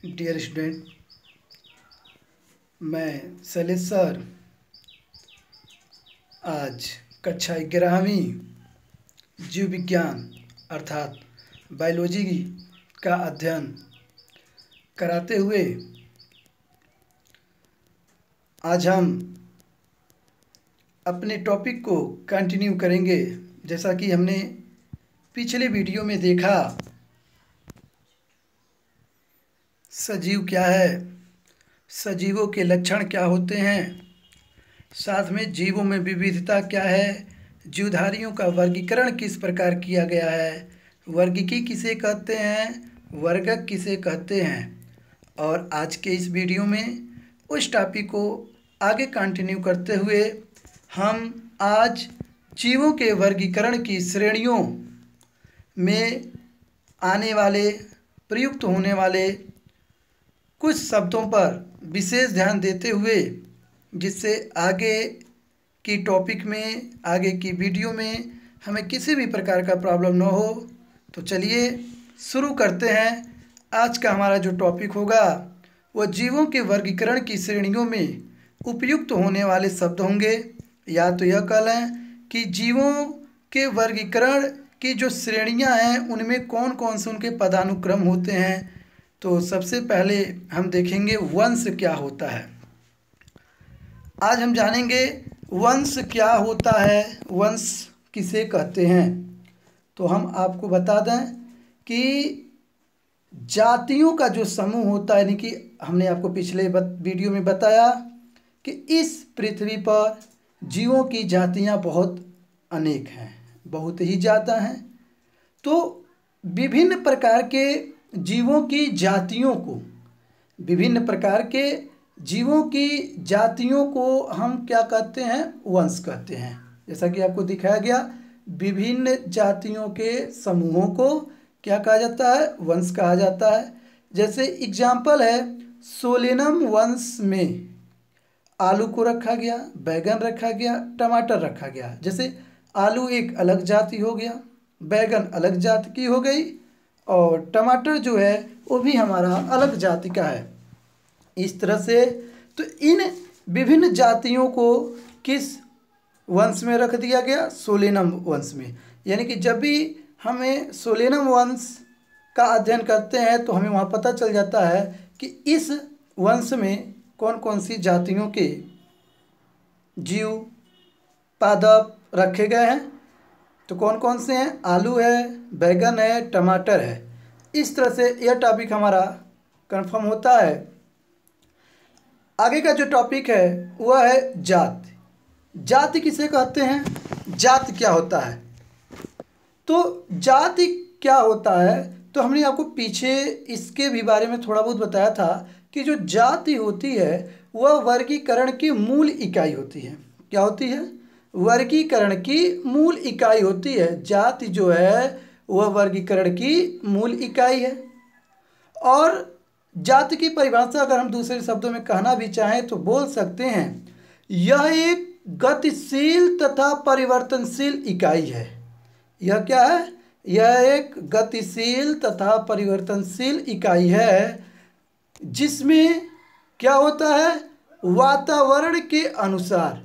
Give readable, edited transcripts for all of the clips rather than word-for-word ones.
Dear student, मैं Shailesh sir आज कक्षा 11वीं जीव विज्ञान अर्थात बायोलॉजी का अध्ययन कराते हुए आज हम अपने टॉपिक को कंटिन्यू करेंगे। जैसा कि हमने पिछले वीडियो में देखा, सजीव क्या है, सजीवों के लक्षण क्या होते हैं, साथ में जीवों में विविधता क्या है, जीवधारियों का वर्गीकरण किस प्रकार किया गया है, वर्गीकी किसे कहते हैं, वर्गक किसे कहते हैं। और आज के इस वीडियो में उस टॉपिक को आगे कंटिन्यू करते हुए हम आज जीवों के वर्गीकरण की श्रेणियों में आने वाले प्रयुक्त होने वाले कुछ शब्दों पर विशेष ध्यान देते हुए, जिससे आगे की टॉपिक में, आगे की वीडियो में हमें किसी भी प्रकार का प्रॉब्लम न हो। तो चलिए शुरू करते हैं। आज का हमारा जो टॉपिक होगा वह जीवों के वर्गीकरण की श्रेणियों में उपयुक्त होने वाले शब्द होंगे। या तो यह कह लें कि जीवों के वर्गीकरण की जो श्रेणियां हैं उनमें कौन कौन से उनके पदानुक्रम होते हैं। तो सबसे पहले हम देखेंगे वंश क्या होता है। आज हम जानेंगे वंश क्या होता है, वंश किसे कहते हैं। तो हम आपको बता दें कि जातियों का जो समूह होता है, यानी कि हमने आपको पिछले वीडियो में बताया कि इस पृथ्वी पर जीवों की जातियां बहुत अनेक हैं, बहुत ही ज़्यादा हैं। तो विभिन्न प्रकार के जीवों की जातियों को, विभिन्न प्रकार के जीवों की जातियों को हम क्या कहते हैं, वंश कहते हैं। जैसा कि आपको दिखाया गया, विभिन्न जातियों के समूहों को क्या कहा जाता है, वंश कहा जाता है। जैसे एग्जाम्पल है, सोलेनम वंश में आलू को रखा गया, बैगन रखा गया, टमाटर रखा गया। जैसे आलू एक अलग जाति हो गया, बैगन अलग जाति की हो गई, और टमाटर जो है वो भी हमारा अलग जाति का है। इस तरह से तो इन विभिन्न जातियों को किस वंश में रख दिया गया, सोलेनम वंश में। यानी कि जब भी हमें सोलेनम वंश का अध्ययन करते हैं तो हमें वहाँ पता चल जाता है कि इस वंश में कौन कौन सी जातियों के जीव पादप रखे गए हैं। तो कौन कौन से हैं, आलू है, बैगन है, टमाटर है। इस तरह से यह टॉपिक हमारा कंफर्म होता है। आगे का जो टॉपिक है वह है जाति। जाति किसे कहते हैं, जाति क्या होता है। तो जाति क्या होता है, तो हमने आपको पीछे इसके भी बारे में थोड़ा बहुत बताया था कि जो जाति होती है वह वर्गीकरण की मूल इकाई होती है। क्या होती है, वर्गीकरण की मूल इकाई होती है। जाति जो है वह वर्गीकरण की मूल इकाई है। और जाति की परिभाषा अगर हम दूसरे शब्दों में कहना भी चाहें तो बोल सकते हैं, यह एक गतिशील तथा परिवर्तनशील इकाई है। यह क्या है, यह एक गतिशील तथा परिवर्तनशील इकाई है, जिसमें क्या होता है, वातावरण के अनुसार,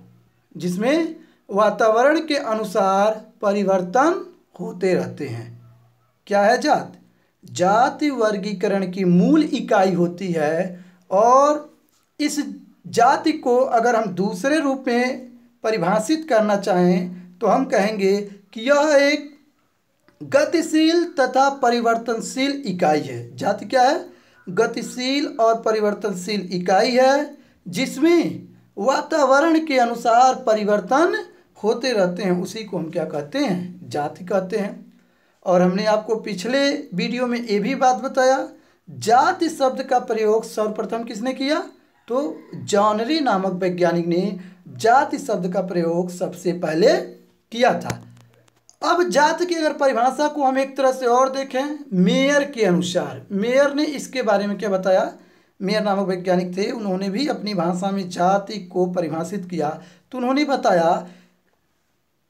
जिसमें वातावरण के अनुसार परिवर्तन होते रहते हैं। क्या है जाति, जाति वर्गीकरण की मूल इकाई होती है। और इस जाति को अगर हम दूसरे रूप में परिभाषित करना चाहें तो हम कहेंगे कि यह एक गतिशील तथा परिवर्तनशील इकाई है। जाति क्या है, गतिशील और परिवर्तनशील इकाई है, जिसमें वातावरण के अनुसार परिवर्तन होते रहते हैं। उसी को हम क्या कहते हैं, जाति कहते हैं। और हमने आपको पिछले वीडियो में ये भी बात बताया, जाति शब्द का प्रयोग सर्वप्रथम किसने किया, तो जॉनरी नामक वैज्ञानिक ने जाति शब्द का प्रयोग सबसे पहले किया था। अब जाति की अगर परिभाषा को हम एक तरह से और देखें, मेयर के अनुसार, मेयर ने इसके बारे में क्या बताया, मेयर नामक वैज्ञानिक थे, उन्होंने भी अपनी भाषा में जाति को परिभाषित किया। तो उन्होंने बताया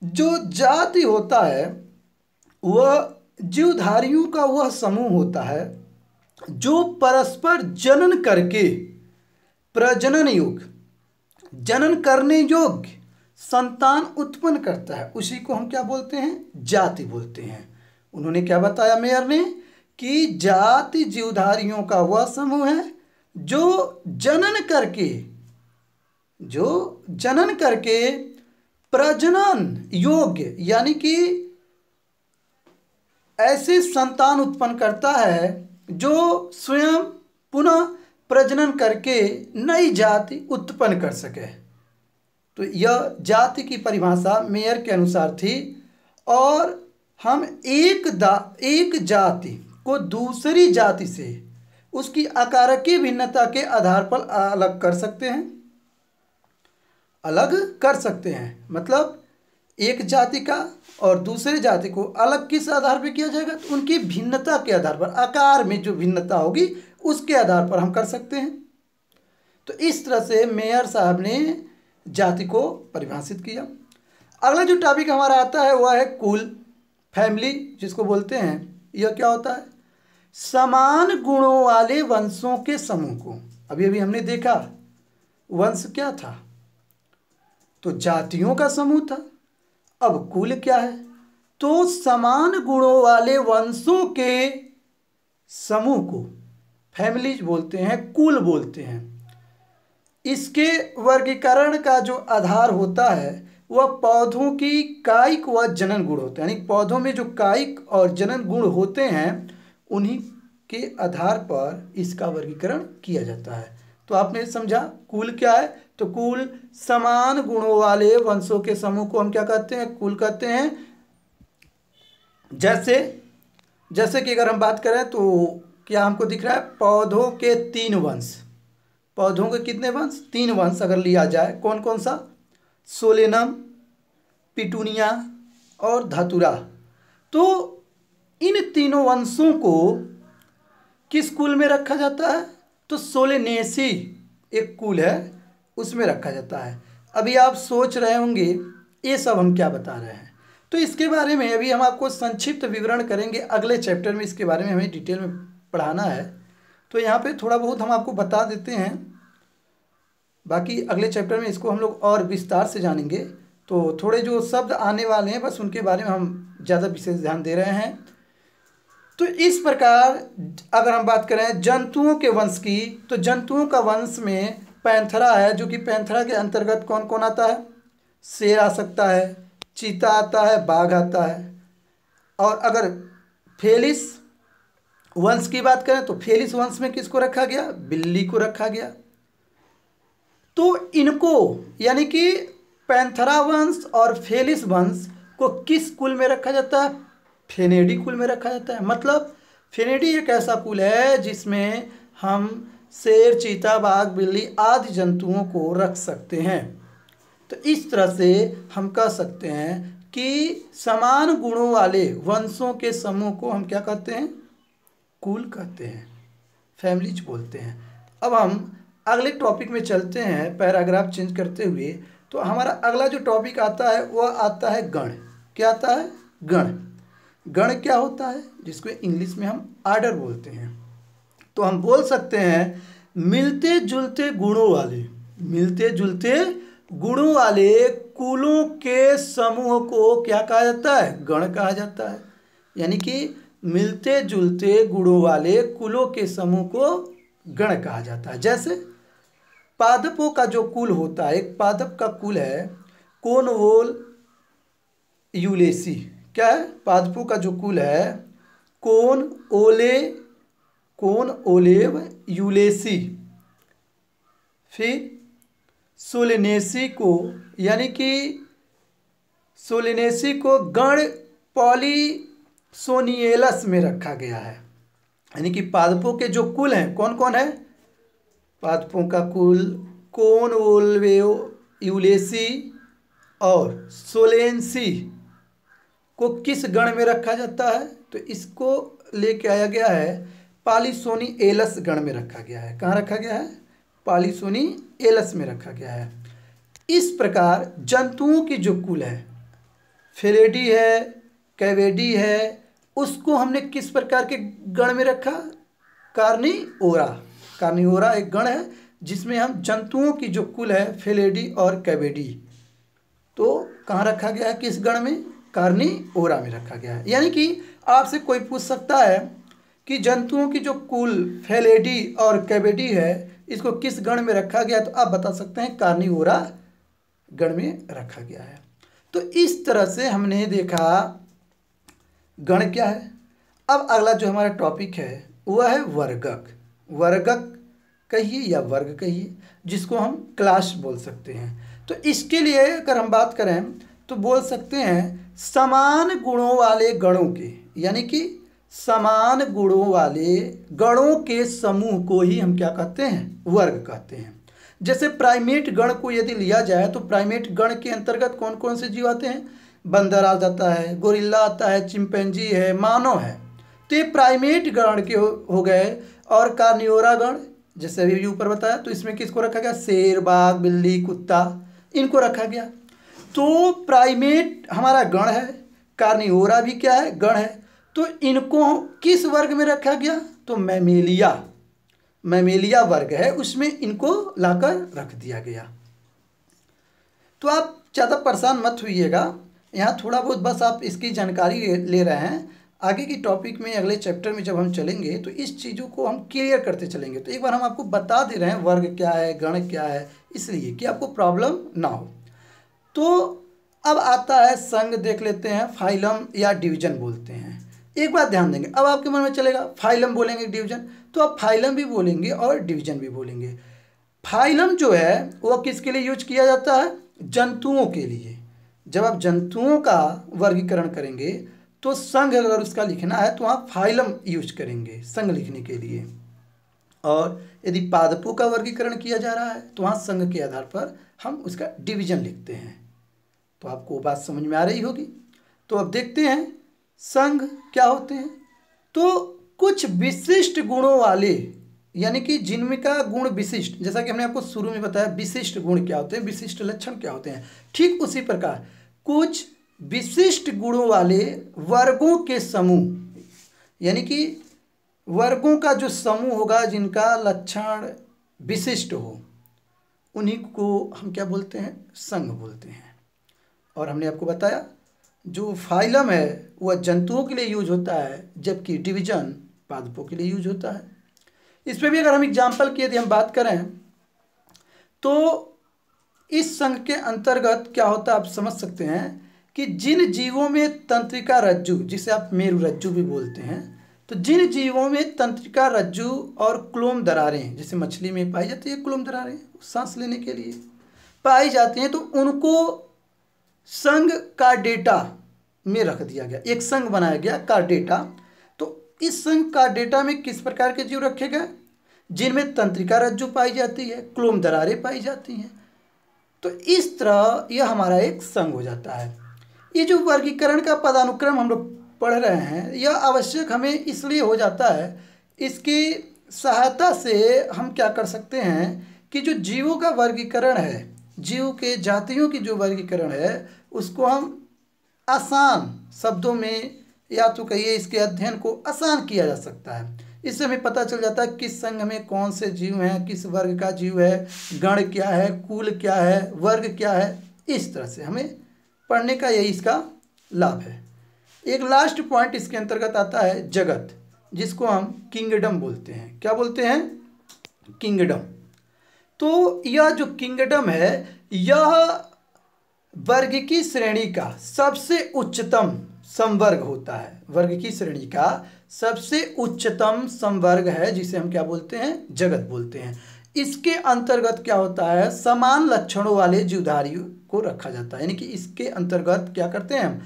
जो जाति होता है वह जीवधारियों का वह समूह होता है जो परस्पर जनन करके प्रजनन योग, जनन करने योग्य संतान उत्पन्न करता है, उसी को हम क्या बोलते हैं? जाति बोलते हैं। उन्होंने क्या बताया मेयर ने कि जाति जीवधारियों का वह समूह है जो जनन करके प्रजनन योग्य, यानी कि ऐसे संतान उत्पन्न करता है जो स्वयं पुनः प्रजनन करके नई जाति उत्पन्न कर सके। तो यह जाति की परिभाषा मेयर के अनुसार थी। और हम एक जाति को दूसरी जाति से उसकी आकारकीय भिन्नता के आधार पर अलग कर सकते हैं। मतलब एक जाति का और दूसरे जाति को अलग किस आधार पर किया जाएगा? तो उनकी भिन्नता के आधार पर, आकार में जो भिन्नता होगी उसके आधार पर हम कर सकते हैं। तो इस तरह से मेयर साहब ने जाति को परिभाषित किया। अगला जो टॉपिक हमारा आता है वह है कुल, फैमिली जिसको बोलते हैं। यह क्या होता है? समान गुणों वाले वंशों के समूह को। अभी अभी हमने देखा वंश क्या था? तो जातियों का समूह था। अब कुल क्या है? तो समान गुणों वाले वंशों के समूह को फैमिलीज बोलते हैं, कुल बोलते हैं। इसके वर्गीकरण का जो आधार होता है वह पौधों की कायिक व जनन गुण होते हैं, यानी पौधों में जो कायिक और जनन गुण होते हैं उन्हीं के आधार पर इसका वर्गीकरण किया जाता है। तो आपने समझा कुल क्या है? तो कुल समान गुणों वाले वंशों के समूह को हम क्या कहते हैं? कुल कहते हैं। जैसे कि अगर हम बात करें तो क्या हमको दिख रहा है? पौधों के 3 वंश। पौधों के कितने वंश? 3 वंश अगर लिया जाए। कौन कौन सा? सोलेनम, पिटूनिया और धतूरा। तो इन तीनों वंशों को किस कुल में रखा जाता है? तो सोलेनेसी एक कुल है, उसमें रखा जाता है। अभी आप सोच रहे होंगे ये सब हम क्या बता रहे हैं। तो इसके बारे में अभी हम आपको संक्षिप्त विवरण करेंगे अगले चैप्टर में। इसके बारे में हमें डिटेल में पढ़ाना है, तो यहाँ पे थोड़ा बहुत हम आपको बता देते हैं। बाकी अगले चैप्टर में इसको हम लोग और विस्तार से जानेंगे। तो थोड़े जो शब्द आने वाले हैं बस उनके बारे में हम ज़्यादा विशेष ध्यान दे रहे हैं। तो इस प्रकार अगर हम बात करें जंतुओं के वंश की, तो जंतुओं का वंश में पैंथरा है, जो कि पैंथरा के अंतर्गत कौन कौन आता है? शेर आ सकता है, चीता आता है, बाघ आता है। और अगर फेलिस वंश की बात करें तो फेलिस वंश में किसको रखा गया? बिल्ली को रखा गया। तो इनको यानी कि पैंथरा वंश और फेलिस वंश को किस कुल में रखा जाता है? फेनेडी कुल में रखा जाता है। मतलब फेनेडी एक ऐसा कुल है जिसमें हम शेर, चीता, बाघ, बिल्ली आदि जंतुओं को रख सकते हैं। तो इस तरह से हम कह सकते हैं कि समान गुणों वाले वंशों के समूह को हम क्या कहते हैं? कुल कहते हैं, फैमिलीज बोलते हैं। अब हम अगले टॉपिक में चलते हैं पैराग्राफ चेंज करते हुए। तो हमारा अगला जो टॉपिक आता है वह आता है गण। क्या आता है? गण। गण क्या होता है? जिसको इंग्लिश में हम आर्डर बोलते हैं। तो हम बोल सकते हैं मिलते जुलते गुणों वाले कुलों के समूह को क्या कहा जाता है? गण कहा जाता है। यानी कि मिलते जुलते गुणों वाले कुलों के समूह को गण कहा जाता है। जैसे पादपों का जो कुल होता है, एक पादप का कुल है कोनवोल यूलेसी। क्या है? पादपों का जो कुल है कोन ओलेव यूलेसी। फिर सोलेनेसी को यानी कि सोलेनेसी को गण पॉलीसोनिएलस में रखा गया है। यानी कि पादपों के जो कुल हैं कौन कौन है? पादपों का कुल कोन ओल्वेओ यूलेसी और सोलेंसी को किस गण में रखा जाता है? तो इसको लेके आया गया है पॉलीसोनिएलस गण में रखा गया है। कहाँ रखा गया है? पॉलीसोनिएलस में रखा गया है। इस प्रकार जंतुओं की जो कुल है, फेलिडी है, कैवेडी है, उसको हमने किस प्रकार के गण में रखा? कार्निवोरा। कार्निवोरा एक गण है जिसमें हम जंतुओं की जो कुल है फेलिडी और कैविडी, तो कहाँ रखा गया है, किस गण में, कार्निवोरा में रखा गया है। यानी कि आपसे कोई पूछ सकता है कि जंतुओं की जो कुल फेलिडी और कैविडी है इसको किस गण में रखा गया, तो आप बता सकते हैं कार्निवोरा गण में रखा गया है। तो इस तरह से हमने देखा गण क्या है। अब अगला जो हमारा टॉपिक है वह है वर्गक। वर्गक कहिए या वर्ग कहिए, जिसको हम क्लास बोल सकते हैं। तो इसके लिए अगर हम बात करें तो बोल सकते हैं समान गुणों वाले गणों के, यानी कि समान गुणों वाले गणों के समूह को ही हम क्या कहते हैं, वर्ग कहते हैं। जैसे प्राइमेट गण को यदि लिया जाए तो प्राइमेट गण के अंतर्गत कौन कौन से जीव आते हैं, बंदर आ जाता है, गोरिल्ला आता है, चिंपैंजी है, मानव है। तो ये प्राइमेट गण के हो गए। और कार्निवोरा गण जैसे अभी ऊपर बताया, तो इसमें किसको रखा गया, शेर, बाघ, बिल्ली, कुत्ता, इनको रखा गया। तो प्राइमेट हमारा गण है, कार्निवोरा भी क्या है, गण है। तो इनको किस वर्ग में रखा गया, तो मैमेलिया, मैमेलिया वर्ग है, उसमें इनको लाकर रख दिया गया। तो आप ज़्यादा परेशान मत होइएगा, यहाँ थोड़ा बहुत बस आप इसकी जानकारी ले रहे हैं। आगे की टॉपिक में अगले चैप्टर में जब हम चलेंगे तो इस चीज़ों को हम क्लियर करते चलेंगे। तो एक बार हम आपको बता दे रहे हैं वर्ग क्या है, गण क्या है, इसलिए कि आपको प्रॉब्लम ना हो। तो अब आता है संघ, देख लेते हैं, फाइलम या डिवीजन बोलते हैं। एक बात ध्यान देंगे, अब आपके मन में चलेगा फाइलम बोलेंगे डिवीजन, तो आप फाइलम भी बोलेंगे और डिवीजन भी बोलेंगे। फाइलम जो है वो किसके लिए यूज किया जाता है, जंतुओं के लिए। जब आप जंतुओं का वर्गीकरण करेंगे तो संघ अगर उसका लिखना है तो आप फाइलम यूज करेंगे संघ लिखने के लिए। और यदि पादपों का वर्गीकरण किया जा रहा है तो वहाँ संघ के आधार पर हम उसका डिवीजन लिखते हैं। तो आपको बात समझ में आ रही होगी। तो अब देखते हैं संघ क्या होते हैं। तो कुछ विशिष्ट गुणों वाले, यानी कि जिनमें का गुण विशिष्ट, जैसा कि हमने आपको शुरू में बताया विशिष्ट गुण क्या होते हैं, विशिष्ट लक्षण क्या होते हैं, ठीक उसी प्रकार कुछ विशिष्ट गुणों वाले वर्गों के समूह, यानी कि वर्गों का जो समूह होगा जिनका लक्षण विशिष्ट हो, उन्हीं को हम क्या बोलते हैं, संघ बोलते हैं। और हमने आपको बताया जो फाइलम है वह जंतुओं के लिए यूज होता है, जबकि डिवीजन पादपों के लिए यूज होता है। इस पर भी अगर हम एग्जाम्पल की यदि हम बात करें तो इस संघ के अंतर्गत क्या होता है आप समझ सकते हैं कि जिन जीवों में तंत्रिका रज्जु, जिसे आप मेरु रज्जु भी बोलते हैं, तो जिन जीवों में तंत्रिका रज्जु और क्लोम दरारें, जैसे मछली में पाई जाती है क्लोम दरारें सांस लेने के लिए पाई जाती हैं, तो उनको संघ कार्डेटा में रख दिया गया, एक संघ बनाया गया कार्डेटा। तो इस संघ कार्डेटा में किस प्रकार के जीव रखे गए, जिनमें तंत्रिका रज्जु पाई जाती है, क्लोम दरारें पाई जाती हैं। तो इस तरह यह हमारा एक संघ हो जाता है। ये जो वर्गीकरण का पदानुक्रम हम लोग पढ़ रहे हैं यह आवश्यक हमें इसलिए हो जाता है, इसकी सहायता से हम क्या कर सकते हैं कि जो जीवों का वर्गीकरण है, जीव के जातियों की जो वर्गीकरण है उसको हम आसान शब्दों में, या तो कहिए इसके अध्ययन को आसान किया जा सकता है। इससे हमें पता चल जाता है किस संघ में कौन से जीव हैं, किस वर्ग का जीव है, गण क्या है, कुल क्या है, वर्ग क्या है। इस तरह से हमें पढ़ने का यही इसका लाभ है। एक लास्ट पॉइंट इसके अंतर्गत आता है जगत, जिसको हम किंगडम बोलते हैं। क्या बोलते हैं, किंगडम। तो यह जो किंगडम है यह वर्ग की श्रेणी का सबसे उच्चतम संवर्ग होता है। वर्ग की श्रेणी का सबसे उच्चतम संवर्ग है जिसे हम क्या बोलते हैं, जगत बोलते हैं। इसके अंतर्गत क्या होता है, समान लक्षणों वाले जीवधारियों को रखा जाता है। यानी कि इसके अंतर्गत क्या करते हैं हम,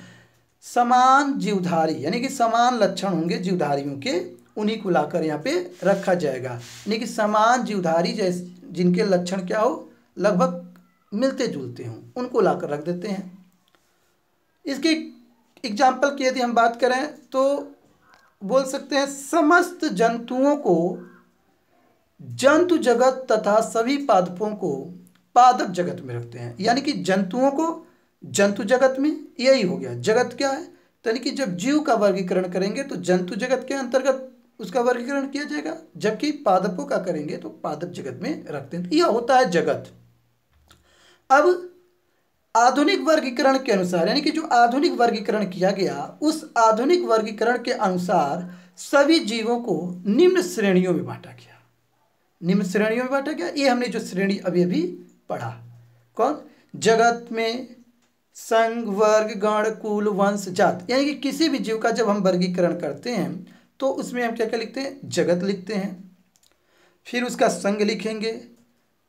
समान जीवधारी, यानी कि समान लक्षण होंगे जीवधारियों के, उन्हीं को लाकर यहाँ पे रखा जाएगा। यानी कि समान जीवधारी जैसे जिनके लक्षण क्या हो, लगभग मिलते जुलते हों, उनको लाकर रख देते हैं। इसके एग्जाम्पल की यदि हम बात करें तो बोल सकते हैं समस्त जंतुओं को जंतु जगत तथा सभी पादपों को पादप जगत में रखते हैं। यानी कि जंतुओं को जंतु जगत में, यही हो गया। जगत क्या है, यानी कि जब जीव का वर्गीकरण करेंगे तो जंतु जगत के अंतर्गत उसका वर्गीकरण किया जाएगा, जबकि पादपों का करेंगे तो पादप जगत में रखते हैं। यह होता है जगत। अब आधुनिक वर्गीकरण के अनुसार, यानी कि जो आधुनिक वर्गीकरण किया गया, उस आधुनिक वर्गीकरण के अनुसार सभी जीवों को निम्न श्रेणियों में बांटा गया। निम्न श्रेणियों में बांटा गया, ये हमने जो श्रेणी अभी अभी पढ़ा। कौन? जगत में संघ, वर्ग, गण, कुल, वंश, जात, यानी कि किसी भी जीव का जब हम वर्गीकरण करते हैं तो उसमें हम क्या क्या लिखते हैं? जगत लिखते हैं, फिर उसका संघ लिखेंगे,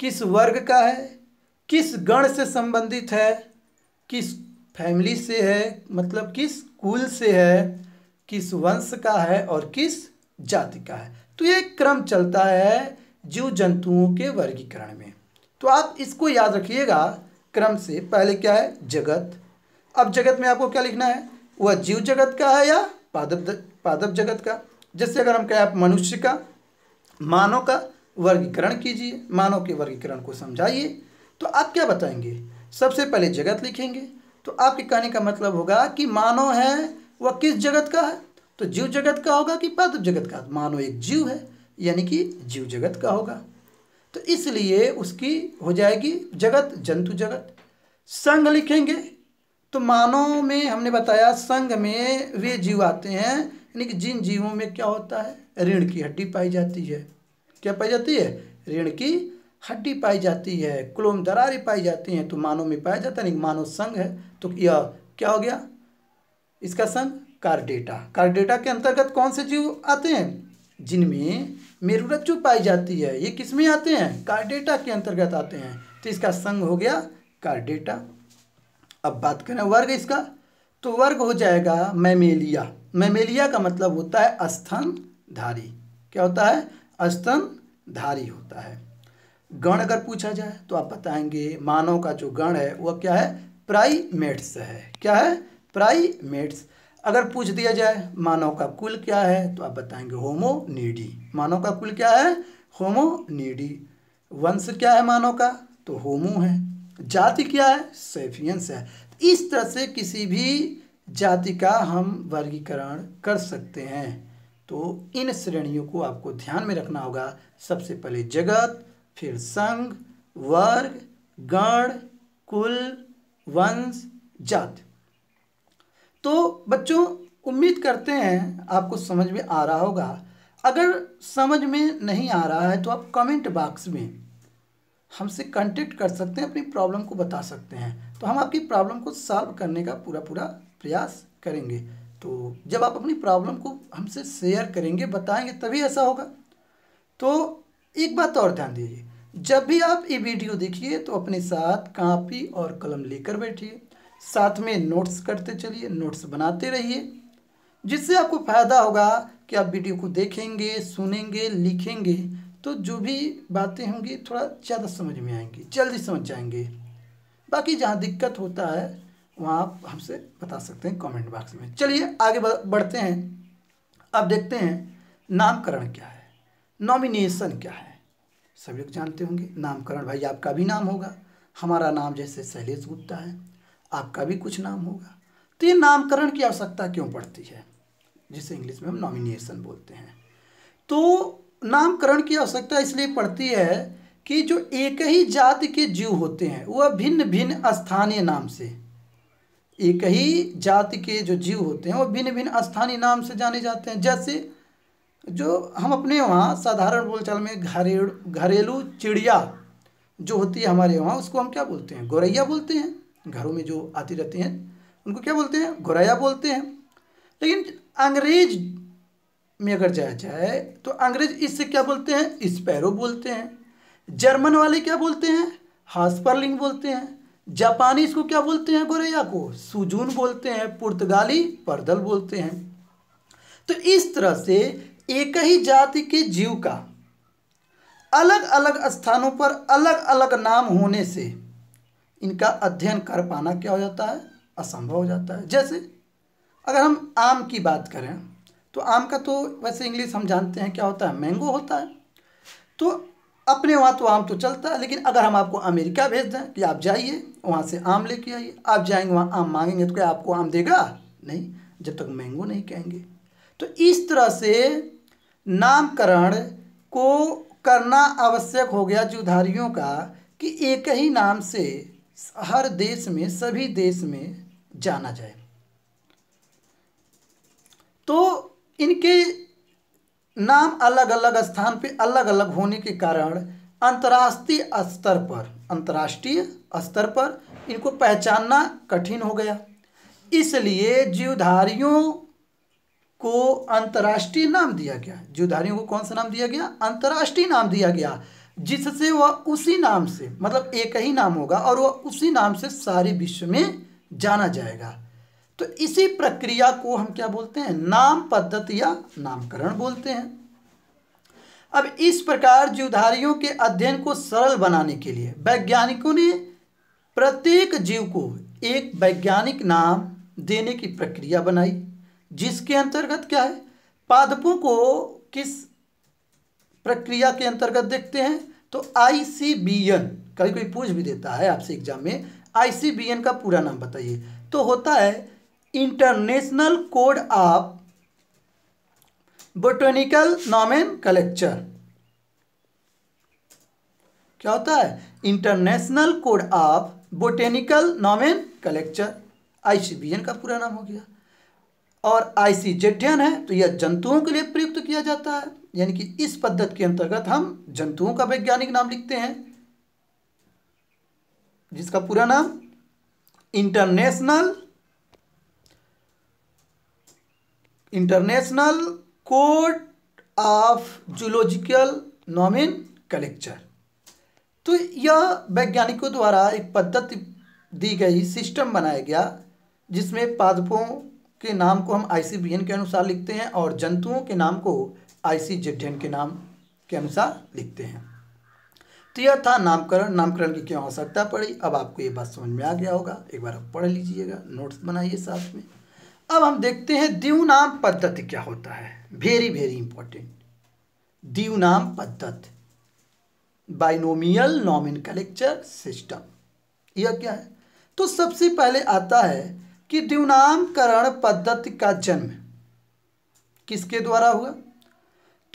किस वर्ग का है, किस गण से संबंधित है, किस फैमिली से है, मतलब किस कुल से है, किस वंश का है और किस जाति का है। तो ये क्रम चलता है जीव जंतुओं के वर्गीकरण में। तो आप इसको याद रखिएगा क्रम से। पहले क्या है? जगत। अब जगत में आपको क्या लिखना है? वह जीव जगत का है या पादप जगत का। जैसे अगर हम कहें आप मनुष्य का, मानव का वर्गीकरण कीजिए, मानव के वर्गीकरण को समझाइए, तो आप क्या बताएंगे? सबसे पहले जगत लिखेंगे। तो आपके कहने का मतलब होगा कि मानव है वह किस जगत का है? तो जीव जगत का होगा कि पादप जगत का? मानव एक जीव है, यानी कि जीव जगत का होगा। तो इसलिए उसकी हो जाएगी जगत, जंतु जगत। संघ लिखेंगे तो मानव में हमने बताया संघ में वे जीव आते हैं, यानी कि जिन जीवों में क्या होता है? रीढ़ की हड्डी पाई जाती है। क्या पाई जाती है? रीढ़ की हड्डी पाई जाती है, क्लोम दरारें पाई जाती हैं, तो मानव में पाया जाता है। नहीं, मानव संघ है, तो यह क्या हो गया इसका संघ? कार्डेटा। कार्डेटा के अंतर्गत कौन से जीव आते हैं? जिनमें मेरुरज्जु पाई जाती है, ये किस में आते हैं? कार्डेटा के अंतर्गत आते हैं, तो इसका संघ हो गया कार्डेटा। अब बात करें वर्ग इसका, तो वर्ग हो जाएगा मैमेलिया। मैमेलिया का मतलब होता है स्तनधारी। क्या होता है? स्तनधारी होता है। गण अगर पूछा जाए तो आप बताएंगे मानव का जो गण है वह क्या है? प्राइमेट्स है। क्या है? प्राइमेट्स। अगर पूछ दिया जाए मानव का कुल क्या है, तो आप बताएंगे होमोनिडी। मानव का कुल क्या है? होमोनिडी। वंश क्या है मानव का? तो होमो है। जाति क्या है? सेपियंस है। इस तरह से किसी भी जाति का हम वर्गीकरण कर सकते हैं। तो इन श्रेणियों को आपको ध्यान में रखना होगा। सबसे पहले जगत, फिर संघ, वर्ग, गण, कुल, वंश, जात। तो बच्चों उम्मीद करते हैं आपको समझ में आ रहा होगा। अगर समझ में नहीं आ रहा है तो आप कमेंट बॉक्स में हमसे कांटेक्ट कर सकते हैं, अपनी प्रॉब्लम को बता सकते हैं, तो हम आपकी प्रॉब्लम को सॉल्व करने का पूरा प्रयास करेंगे। तो जब आप अपनी प्रॉब्लम को हमसे शेयर करेंगे, बताएंगे, तभी ऐसा होगा। तो एक बात और ध्यान दीजिए, जब भी आप ये वीडियो देखिए तो अपने साथ कॉपी और कलम लेकर बैठिए, साथ में नोट्स करते चलिए, नोट्स बनाते रहिए, जिससे आपको फ़ायदा होगा कि आप वीडियो को देखेंगे, सुनेंगे, लिखेंगे, तो जो भी बातें होंगी थोड़ा ज़्यादा समझ में आएंगी, जल्दी समझ जाएंगे। बाकी जहाँ दिक्कत होता है वहाँ आप हमसे बता सकते हैं कमेंट बॉक्स में। चलिए आगे बढ़ते हैं। अब देखते हैं नामकरण क्या है, नॉमिनेशन क्या है। सभी लोग जानते होंगे नामकरण, भाई आपका भी नाम होगा, हमारा नाम जैसे शैलेश गुप्ता है, आपका भी कुछ नाम होगा। तो ये नामकरण की आवश्यकता क्यों पड़ती है, जिसे इंग्लिश में हम नॉमिनेशन बोलते हैं। तो नामकरण की आवश्यकता इसलिए पड़ती है कि जो एक ही जाति के जीव होते हैं वह भिन्न भिन्न स्थानीय नाम से, एक ही जाति के जो जीव होते हैं वह भिन्न भिन्न स्थानीय नाम से जाने जाते हैं। जैसे जो हम अपने वहाँ साधारण बोलचाल में घरेलू चिड़िया जो होती है हमारे वहाँ, उसको हम क्या बोलते हैं? गौरैया बोलते हैं। घरों में जो आती रहती हैं उनको क्या बोलते हैं? गौरैया बोलते हैं। लेकिन अंग्रेज में अगर जाया जाए तो अंग्रेज इससे क्या बोलते हैं? स्पैरो बोलते हैं। जर्मन वाले क्या बोलते हैं? हास्परलिंग बोलते हैं। जापानी इसको क्या बोलते हैं? गौरैया को सुजून बोलते हैं। पुर्तगाली पर्दल बोलते हैं। तो इस तरह से एक ही जाति के जीव का अलग अलग स्थानों पर अलग अलग नाम होने से इनका अध्ययन कर पाना क्या हो जाता है? असंभव हो जाता है। जैसे अगर हम आम की बात करें तो आम का तो वैसे इंग्लिश हम जानते हैं क्या होता है? मैंगो होता है। तो अपने वहाँ तो आम तो चलता है, लेकिन अगर हम आपको अमेरिका भेज दें कि आप जाइए वहाँ से आम लेके आइए, आप जाएंगे वहाँ आम मांगेंगे तो क्या आपको आम देगा? नहीं, जब तक मैंगो नहीं कहेंगे। तो इस तरह से नामकरण को करना आवश्यक हो गया जीवधारियों का कि एक ही नाम से हर देश में, सभी देश में जाना जाए। तो इनके नाम अलग अलग स्थान पे अलग अलग होने के कारण अंतर्राष्ट्रीय स्तर पर इनको पहचानना कठिन हो गया। इसलिए जीवधारियों को अंतर्राष्ट्रीय नाम दिया गया। जीवधारियों को कौन सा नाम दिया गया? अंतर्राष्ट्रीय नाम दिया गया, जिससे वह उसी नाम से, मतलब एक ही नाम होगा और वह उसी नाम से सारे विश्व में जाना जाएगा। तो इसी प्रक्रिया को हम क्या बोलते हैं? नाम पद्धति या नामकरण बोलते हैं। अब इस प्रकार जीवधारियों के अध्ययन को सरल बनाने के लिए वैज्ञानिकों ने प्रत्येक जीव को एक वैज्ञानिक नाम देने की प्रक्रिया बनाई, जिसके अंतर्गत क्या है? पादपों को किस प्रक्रिया के अंतर्गत देखते हैं? तो ICBN, कभी कोई पूछ भी देता है आपसे एग्जाम में, ICBN का पूरा नाम बताइए। तो होता है international code of botanical nomenclature. क्या होता है? International code of botanical nomenclature, ICBN का पूरा नाम हो गया। और ICZN है तो यह जंतुओं के लिए प्रयुक्त किया जाता है, यानी कि इस पद्धति के अंतर्गत हम जंतुओं का वैज्ञानिक नाम लिखते हैं, जिसका पूरा नाम international code of zoological nomenclature. तो यह वैज्ञानिकों द्वारा एक पद्धति दी गई, सिस्टम बनाया गया, जिसमें पादपों के नाम को हम ICBN के अनुसार लिखते हैं और जंतुओं के नाम को ICZN के नाम के अनुसार लिखते हैं। तो यह था नामकरण। नामकरण की क्यों आवश्यकता पड़ी, अब आपको ये बात समझ में आ गया होगा। एक बार आप पढ़ लीजिएगा, नोट्स बनाइए साथ में। अब हम देखते हैं द्विनाम पद्धति क्या होता है। वेरी वेरी इंपॉर्टेंट, द्विनाम पद्धति, बाइनोमियल नॉमेनक्लेचर सिस्टम, यह क्या है? तो सबसे पहले आता है कि द्विनामकरण पद्धति का जन्म किसके द्वारा हुआ?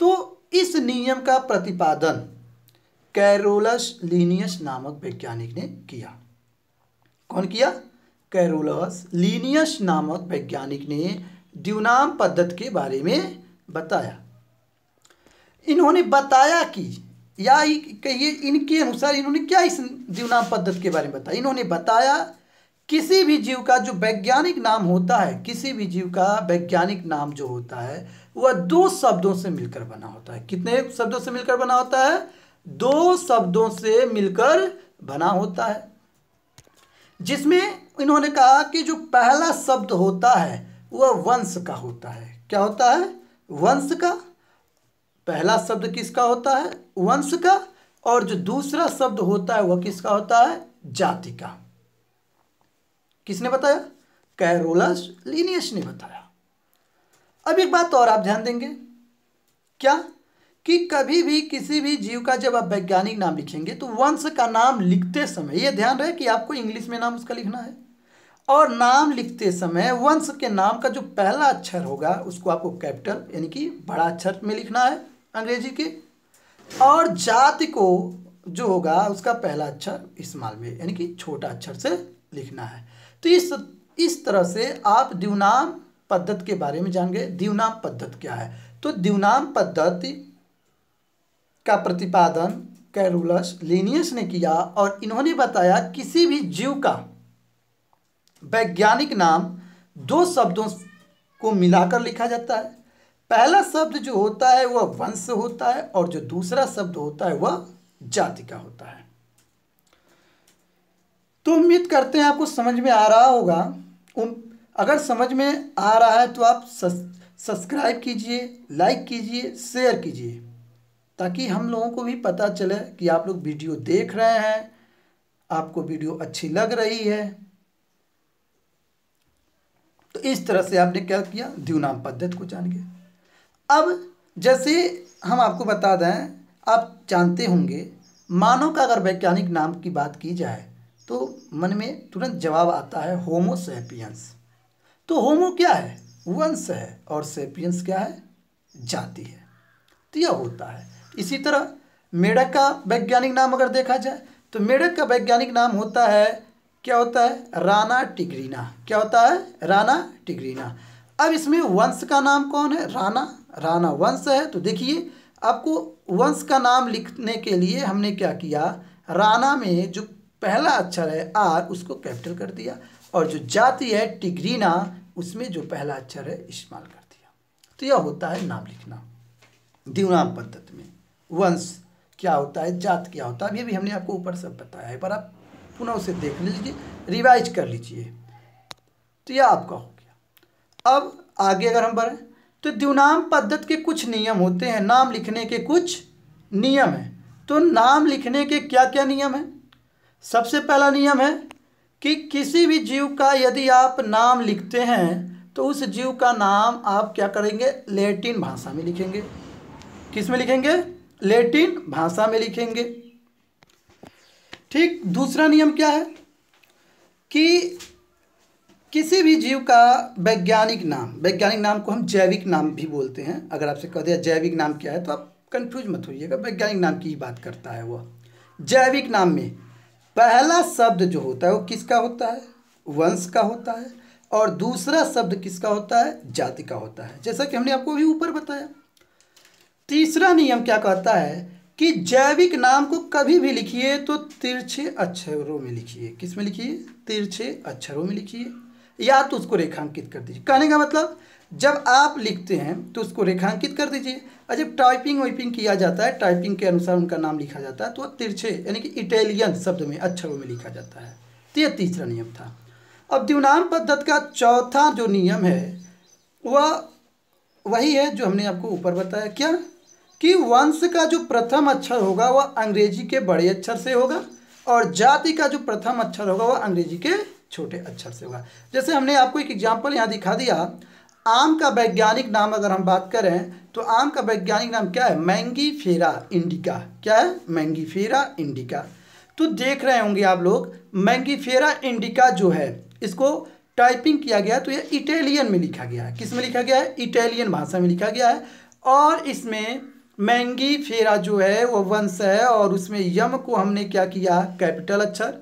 तो इस नियम का प्रतिपादन कैरोलस लीनियस नामक वैज्ञानिक ने किया। कौन किया? कैरोलस लीनियस नामक वैज्ञानिक ने द्विनाम पद्धति के बारे में बताया। इन्होंने बताया कि, या कहिए इनके अनुसार इन्होंने क्या इस द्विनाम पद्धति के बारे में बताया? इन्होंने बताया किसी भी जीव का जो वैज्ञानिक नाम होता है, किसी भी जीव का वैज्ञानिक नाम जो होता है वह दो शब्दों से मिलकर बना होता है। कितने शब्दों से मिलकर बना होता है? दो शब्दों से मिलकर बना होता है, जिसमें इन्होंने कहा कि जो पहला शब्द होता है वह वंश का होता है। क्या होता है? वंश का। पहला शब्द किसका होता है? वंश का। और जो दूसरा शब्द होता है वह किसका होता है? जाति का। किसने बताया? कैरोलस लीनियस ने बताया। अब एक बात और आप ध्यान देंगे, क्या कि कभी भी किसी भी जीव का जब आप वैज्ञानिक नाम लिखेंगे तो वंश का नाम लिखते समय यह ध्यान रहे कि आपको इंग्लिश में नाम उसका लिखना है, और नाम लिखते समय वंश के नाम का जो पहला अक्षर होगा उसको आपको कैपिटल यानी कि बड़ा अक्षर में लिखना है अंग्रेजी के, और जाति को जो होगा उसका पहला अक्षर स्मॉल में यानी कि छोटा अक्षर से लिखना है। तो इस तरह से आप द्विनाम पद्धति के बारे में जान गए। द्विनाम पद्धति क्या है? तो द्विनाम पद्धति का प्रतिपादन कैरोलस लीनियस ने किया और इन्होंने बताया किसी भी जीव का वैज्ञानिक नाम दो शब्दों को मिलाकर लिखा जाता है। पहला शब्द जो होता है वह वंश होता है और जो दूसरा शब्द होता है वह जाति का होता है। तो उम्मीद करते हैं आपको समझ में आ रहा होगा। अगर समझ में आ रहा है तो आप सब्सक्राइब कीजिए, लाइक कीजिए, शेयर कीजिए, ताकि हम लोगों को भी पता चले कि आप लोग वीडियो देख रहे हैं, आपको वीडियो अच्छी लग रही है। तो इस तरह से आपने क्या किया? द्विनाम पद्धति को जान गए। अब जैसे हम आपको बता दें, आप जानते होंगे मानव का अगर वैज्ञानिक नाम की बात की जाए तो मन में तुरंत जवाब आता है होमो सैपियंस। तो होमो क्या है? वंश है, और सैपियंस क्या है? जाति है। तो यह होता है। इसी तरह मेढक का वैज्ञानिक नाम अगर देखा जाए तो मेढक का वैज्ञानिक नाम होता है, क्या होता है, राना टिग्रीना। क्या होता है, राना टिग्रीना। अब इसमें वंश का नाम कौन है, राना, राना वंश है। तो देखिए आपको वंश का नाम लिखने के लिए हमने क्या किया, राना में जो पहला अक्षर है आर उसको कैपिटल कर दिया, और जो जाति है टिग्रीना उसमें जो पहला अक्षर है इस्तेमाल कर दिया। तो यह होता है नाम लिखना द्विनाम पद्धति में। वंश क्या होता है, जात क्या होता है, ये भी हमने आपको ऊपर सब बताया है, पर आप पुनः उसे देख लीजिए, रिवाइज कर लीजिए। तो यह आपका हो गया। अब आगे अगर हम बढ़ें तो द्विनाम पद्धति के कुछ नियम होते हैं, नाम लिखने के कुछ नियम हैं। तो नाम लिखने के क्या क्या नियम हैं। सबसे पहला नियम है कि किसी भी जीव का यदि आप नाम लिखते हैं तो उस जीव का नाम आप क्या करेंगे, लैटिन भाषा में लिखेंगे। किस में लिखेंगे, लैटिन भाषा में लिखेंगे। ठीक। दूसरा नियम क्या है कि किसी भी जीव का वैज्ञानिक नाम को हम जैविक नाम भी बोलते हैं। अगर आपसे कह दिया जैविक नाम क्या है तो आप कंफ्यूज मत होइएगा, वैज्ञानिक नाम की ही बात करता है वह। जैविक नाम में पहला शब्द जो होता है वो किसका होता है, वंश का होता है, और दूसरा शब्द किसका होता है, जाति का होता है, जैसा कि हमने आपको अभी ऊपर बताया। तीसरा नियम क्या कहता है कि जैविक नाम को कभी भी लिखिए तो तिरछे अक्षरों में लिखिए। किस में लिखिए, तिरछे अक्षरों में लिखिए, या तो उसको रेखांकित कर दीजिए। कहने का मतलब जब आप लिखते हैं तो उसको रेखांकित कर दीजिए, और जब टाइपिंग वाइपिंग किया जाता है, टाइपिंग के अनुसार उनका नाम लिखा जाता है, तो वह तिरछे यानी कि इटालियन शब्द में अक्षरों में लिखा जाता है। तो यह तीसरा नियम था। अब द्विनाम पद्धति का चौथा जो नियम है वह वही है जो हमने आपको ऊपर बताया। क्या कि वंश का जो प्रथम अक्षर होगा वह अंग्रेजी के बड़े अक्षर से होगा, और जाति का जो प्रथम अक्षर होगा वह अंग्रेजी के छोटे अक्षर से होगा। जैसे हमने आपको एक एग्जाम्पल यहाँ दिखा दिया, आम का वैज्ञानिक नाम अगर हम बात करें तो आम का वैज्ञानिक नाम क्या है, मैंगीफेरा इंडिका। क्या है, मैंगीफेरा इंडिका। तो देख रहे होंगे आप लोग, मैंगीफेरा इंडिका जो है इसको टाइपिंग किया गया तो यह इटालियन में लिखा गया है। किस में लिखा गया है, इटालियन भाषा में लिखा गया है। और इसमें मैंगीफेरा जो है वो वंश है, और उसमें यम को हमने क्या किया, कैपिटल अक्षर,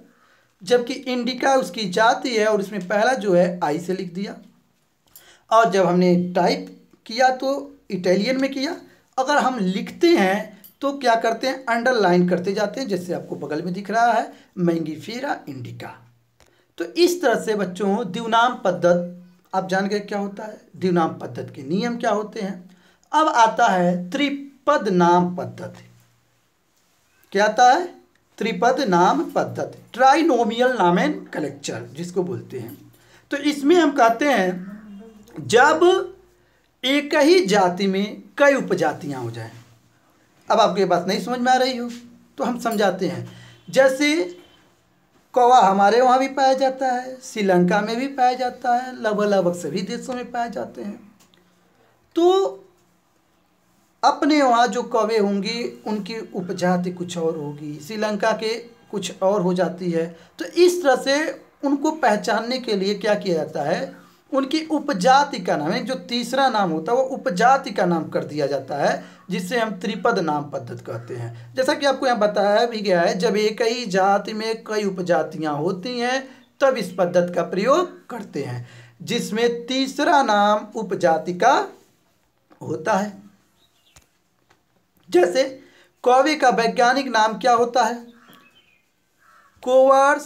जबकि इंडिका उसकी जाति है और उसमें पहला जो है आई से लिख दिया। और जब हमने टाइप किया तो इटालियन में किया। अगर हम लिखते हैं तो क्या करते हैं, अंडरलाइन करते जाते हैं, जैसे आपको बगल में दिख रहा है मैंगीफेरा इंडिका। तो इस तरह से बच्चों द्विनाम पद्धति आप जान गए क्या होता है, द्विनाम पद्धति के नियम क्या होते हैं। अब आता है त्रिपद नाम पद्धति। क्या आता है, त्रिपद नाम पद्धति, ट्राइनोमियल नॉमेनक्लेचर जिसको बोलते हैं। तो इसमें हम कहते हैं जब एक ही जाति में कई उपजातियां हो जाएं। अब आपके बात नहीं समझ में आ रही हो तो हम समझाते हैं। जैसे कौवा हमारे वहाँ भी पाया जाता है, श्रीलंका में भी पाया जाता है, लगभग सभी देशों में पाए जाते हैं। तो अपने वहाँ जो कौवे होंगी उनकी उपजाति कुछ और होगी, श्रीलंका के कुछ और हो जाती है। तो इस तरह से उनको पहचानने के लिए क्या किया जाता है, उनकी उपजाति का नाम, जो तीसरा नाम होता है वो उपजाति का नाम कर दिया जाता है, जिससे हम त्रिपद नाम पद्धति कहते हैं। जैसा कि आपको यहाँ बताया भी गया है, जब एक ही जाति में कई उपजातियाँ होती हैं तब इस पद्धति का प्रयोग करते हैं, जिसमें तीसरा नाम उपजाति का होता है। जैसे कौवे का वैज्ञानिक नाम क्या होता है, कोवर्स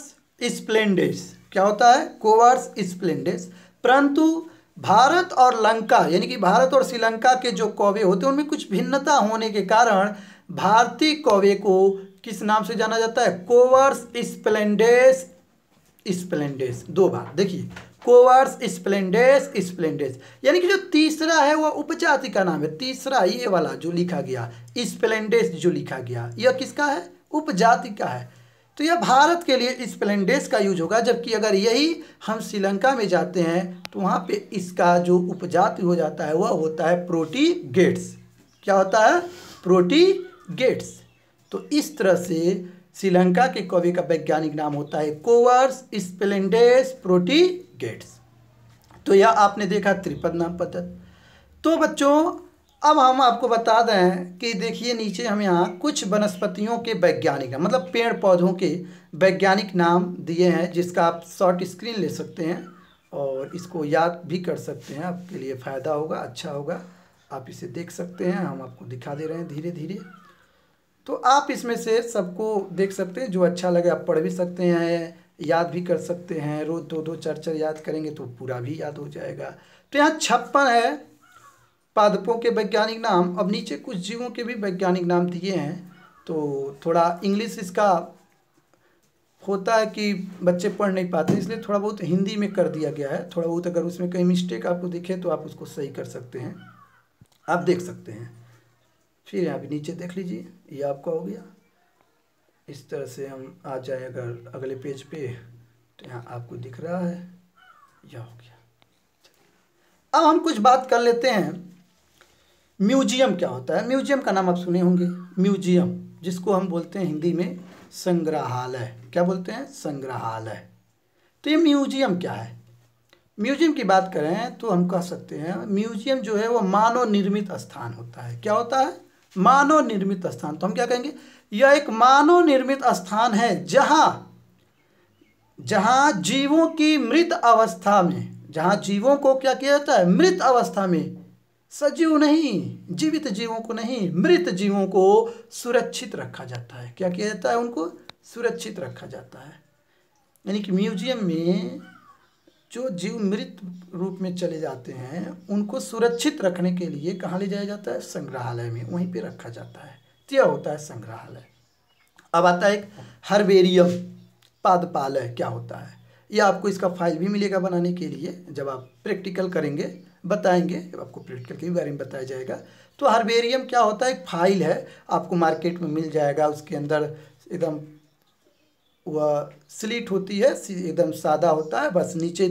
स्प्लेंडेस। क्या होता है, कोवर्स स्प्लेंडेस। परंतु भारत और लंका यानी कि भारत और श्रीलंका के जो कौवे होते हैं उनमें कुछ भिन्नता होने के कारण भारतीय कौवे को किस नाम से जाना जाता है, कोवर्स स्प्लेंडेस। स्प्लेंडेस दो बार देखिए, कोवर्स स्प्लेंडेस स्प्लेंडेस, यानी कि जो तीसरा है वह उपजाति का नाम है। तीसरा ये वाला जो लिखा गया स्प्लेंडेस जो लिखा गया यह किसका है, उपजाति का है। तो यह भारत के लिए स्प्लेंडेस का यूज होगा, जबकि अगर यही हम श्रीलंका में जाते हैं तो वहाँ पे इसका जो उपजाति हो जाता है वह होता है प्रोटीगेट्स। क्या होता है, प्रोटीगेट्स। तो इस तरह से श्रीलंका के कौवे का वैज्ञानिक नाम होता है कोवर्स स्प्लेंडेस प्रोटीगेट्स। तो यह आपने देखा त्रिपद नाम पद्धति। तो बच्चों अब हम आपको बता दें कि देखिए नीचे हम यहाँ कुछ वनस्पतियों के वैज्ञानिक नाम, मतलब पेड़ पौधों के वैज्ञानिक नाम दिए हैं, जिसका आप शॉर्ट स्क्रीन ले सकते हैं और इसको याद भी कर सकते हैं। आपके लिए फ़ायदा होगा, अच्छा होगा, आप इसे देख सकते हैं। हम आपको दिखा दे रहे हैं धीरे धीरे, तो आप इसमें से सबको देख सकते हैं। जो अच्छा लगे आप पढ़ भी सकते हैं, याद भी कर सकते हैं। रोज़ 2-2 4-4 याद करेंगे तो पूरा भी याद हो जाएगा। तो यहाँ 56 है पादपों के वैज्ञानिक नाम। अब नीचे कुछ जीवों के भी वैज्ञानिक नाम दिए हैं, तो थोड़ा इंग्लिश इसका होता है कि बच्चे पढ़ नहीं पाते, इसलिए थोड़ा बहुत हिंदी में कर दिया गया है। थोड़ा बहुत अगर उसमें कहीं मिस्टेक आपको दिखे तो आप उसको सही कर सकते हैं, आप देख सकते हैं। फिर यहाँ भी नीचे देख लीजिए, ये आपका हो गया। इस तरह से हम आ जाए अगर अगले पेज पे, तो यहाँ आपको दिख रहा है, यह हो गया। अब हम कुछ बात कर लेते हैं, म्यूजियम क्या होता है। म्यूजियम का नाम आप सुने होंगे, म्यूजियम, जिसको हम बोलते हैं हिंदी में संग्रहालय। क्या बोलते हैं? संग्रहालय। तो ये म्यूजियम क्या है? म्यूजियम की बात करें तो हम कह सकते हैं म्यूजियम जो है वो मानव निर्मित स्थान होता है। क्या होता है? मानव निर्मित स्थान। तो हम क्या कहेंगे? यह एक मानव निर्मित स्थान है जहाँ जीवों की मृत अवस्था में, जहाँ जीवों को क्या किया जाता है? मृत अवस्था में, सजीव नहीं, जीवित जीवों को नहीं, मृत जीवों को सुरक्षित रखा जाता है। क्या किया जाता है? उनको सुरक्षित रखा जाता है। यानी कि म्यूजियम में जो जीव मृत रूप में चले जाते हैं उनको सुरक्षित रखने के लिए कहाँ ले जाया जाता है? संग्रहालय में, वहीं पे रखा जाता है। तो यह होता है संग्रहालय। अब आता है एक हर्बेरियम, पादपालय क्या होता है। यह आपको इसका फाइल भी मिलेगा बनाने के लिए, जब आप प्रैक्टिकल करेंगे बताएंगे, जब आपको प्रैक्टिकल के बारे में बताया जाएगा। तो हर्बेरियम क्या होता है? एक फाइल है, आपको मार्केट में मिल जाएगा। उसके अंदर एकदम वह स्लीट होती है, एकदम सादा होता है, बस नीचे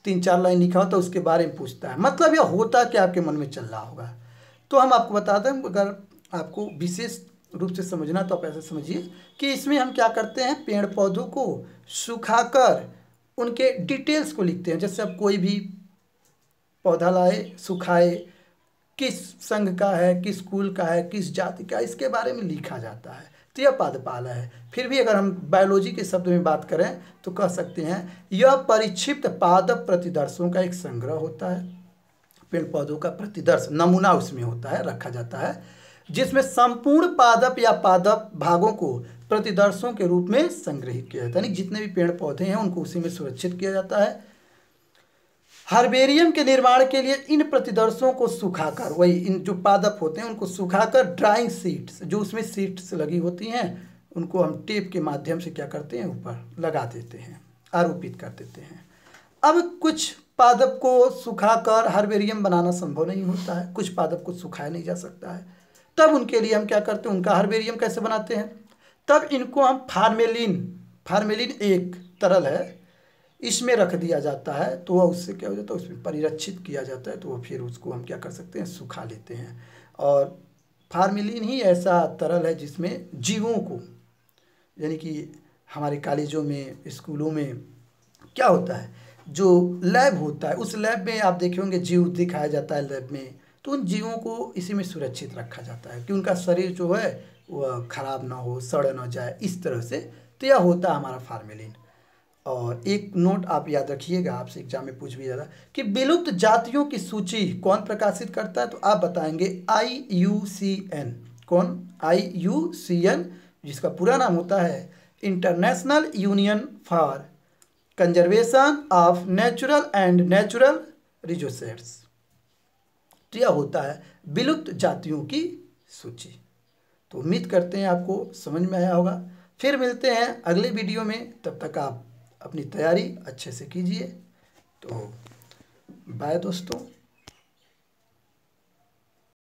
3-4 लाइन लिखा होता है, उसके बारे में पूछता है। मतलब यह होता क्या आपके मन में चल रहा होगा। तो हम आपको बता दें, अगर आपको विशेष रूप से समझना तो आप ऐसे समझिए कि इसमें हम क्या करते हैं, पेड़ पौधों को सुखाकर उनके डिटेल्स को लिखते हैं। जैसे आप कोई भी पौधा लाए, सुखाए, किस संघ का है, किस कुल का है, किस जाति का, इसके बारे में लिखा जाता है। तो यह पादपालय है। फिर भी अगर हम बायोलॉजी के शब्द में बात करें तो कह सकते हैं यह परिक्षिप्त पादप प्रतिदर्शों का एक संग्रह होता है। पेड़ पौधों का प्रतिदर्श नमूना उसमें होता है, रखा जाता है, जिसमें संपूर्ण पादप या पादप भागों को प्रतिदर्शों के रूप में संग्रहित किया जाता है। यानी जितने भी पेड़ पौधे हैं उनको उसी में सुरक्षित किया जाता है। हर्बेरियम के निर्माण के लिए इन प्रतिदर्शों को सुखाकर, वही इन जो पादप होते हैं उनको सुखाकर ड्राइंग शीट्स, जो उसमें शीट्स लगी होती हैं, उनको हम टेप के माध्यम से क्या करते हैं, ऊपर लगा देते हैं, आरोपित कर देते हैं। अब कुछ पादप को सुखाकर हर्बेरियम बनाना संभव नहीं होता है, कुछ पादप को सुखाया नहीं जा सकता है। तब उनके लिए हम क्या करते हैं, उनका हर्बेरियम कैसे बनाते हैं? तब इनको हम फार्मेलिन एक तरल है, इसमें रख दिया जाता है। तो वह उससे क्या हो जाता है, उसमें परिरक्षित किया जाता है। तो वह फिर उसको हम क्या कर सकते हैं, सुखा लेते हैं। और फार्मेलिन ही ऐसा तरल है जिसमें जीवों को, यानी कि हमारे कॉलेजों में, स्कूलों में क्या होता है, जो लैब होता है उस लैब में आप देखे होंगे जीव दिखाया जाता है लैब में, तो उन जीवों को इसी में सुरक्षित रखा जाता है कि उनका शरीर जो है वह खराब ना हो, सड़ ना जाए, इस तरह से। तो यह होता है हमारा फार्मेलिन। और एक नोट आप याद रखिएगा, आपसे एग्जाम में पूछ भी जाता कि विलुप्त जातियों की सूची कौन प्रकाशित करता है? तो आप बताएंगे IUCN। कौन? IUCN, जिसका पूरा नाम होता है international union for conservation of natural and natural resources. तो यह होता है विलुप्त जातियों की सूची। तो उम्मीद करते हैं आपको समझ में आया होगा। फिर मिलते हैं अगले वीडियो में, तब तक आप अपनी तैयारी अच्छे से कीजिए। तो बाय दोस्तों।